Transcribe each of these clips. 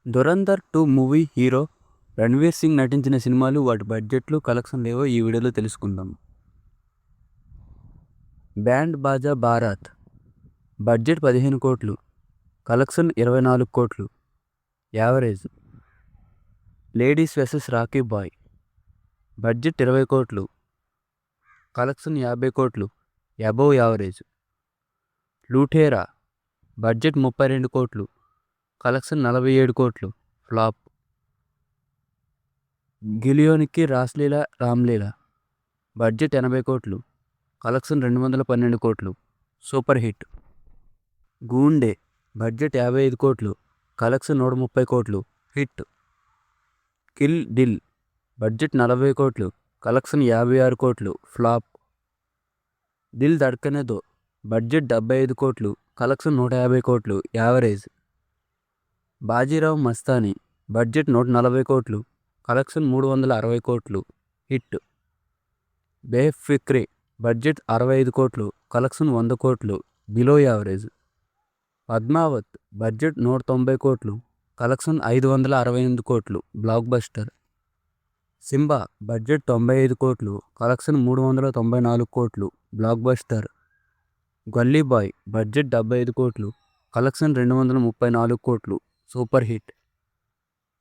Dhurandhar 2 movie hero Ranveer Singh నటించిన సినిమాలు, వాటి బడ్జెట్లు, కలెక్షన్లు ఏవో ఈ వీడియోలో తెలుసుకుందాం. బ్యాండ్ బాజా బారాత్ బడ్జెట్ 15 కోట్లు, కలెక్షన్ 24 కోట్లు, average. Ladies versus Rocky boy budget 20 కోట్లు, కలెక్షన్ 50 కోట్లు, అబోవ్ యావరేజ్. లూఠేరా బడ్జెట్ 32 కోట్లు, కలెక్షన్ 47 కోట్లు, ఫ్లాప్. గిలియోనికి రాస్లీలా రామ్లీలా బడ్జెట్ 80 కోట్లు, కలెక్షన్ 212 కోట్లు, సూపర్ హిట్. గూండే బడ్జెట్ 55 కోట్లు, కలెక్షన్ 130 కోట్లు, హిట్. కిల్ దిల్ బడ్జెట్ 40 కోట్లు, కలెక్షన్ 56 కోట్లు, ఫ్లాప్. దిల్ ధడ్కనే దో బడ్జెట్ 75 కోట్లు, కలెక్షన్ 150 కోట్లు, యావరేజ్. బాజీరావ్ మస్తానీ బడ్జెట్ 140 కోట్లు, కలెక్షన్ 360 కోట్లు, హిట్. బేఫిక్రే బడ్జెట్ 65 కోట్లు, కలెక్షన్ 100 కోట్లు, బిలో యావరేజ్. పద్మావత్ బడ్జెట్ 190 కోట్లు, కలెక్షన్ 568 కోట్లు, బ్లాక్ బస్టర్. సింబా బడ్జెట్ 95 కోట్లు, కలెక్షన్ 394 కోట్లు, బ్లాక్ బస్టర్. గల్లీ బాయ్ బడ్జెట్ 75 కోట్లు, కలెక్షన్ 234 కోట్లు, సూపర్ హిట్.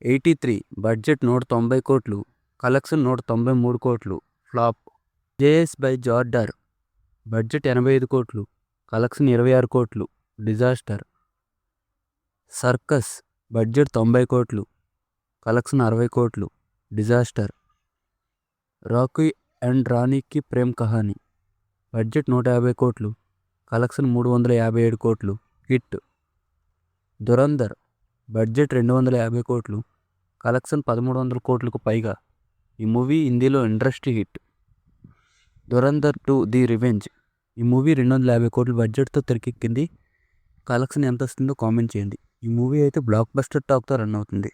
83 బడ్జెట్ 190 కోట్లు, కలెక్షన్ 193 కోట్లు, ఫ్లాప్. జేఎస్ బై జార్డర్ బడ్జెట్ 85 కోట్లు, కలెక్షన్ 26 కోట్లు, డిజాస్టర్. సర్కస్ బడ్జెట్ 90 కోట్లు, కలెక్షన్ 60 కోట్లు, డిజాస్టర్. రాకీ అండ్ రాణీకి ప్రేమ్ కహానీ బడ్జెట్ 150 కోట్లు, కలెక్షన్ 357 కోట్లు, హిట్. ధురంధర్ బడ్జెట్ 250 కోట్లు, కలెక్షన్ 1300 కోట్లకు పైగా. ఈ మూవీ హిందీలో industry hit. Dhurandhar 2 the revenge ఈ మూవీ 250 కోట్ల బడ్జెట్తో తెరకెక్కింది. కలెక్షన్ ఎంత వస్తుందో కామెంట్ చేయండి. ఈ మూవీ అయితే బ్లాక్ బస్టర్ టాక్తో రన్ అవుతుంది.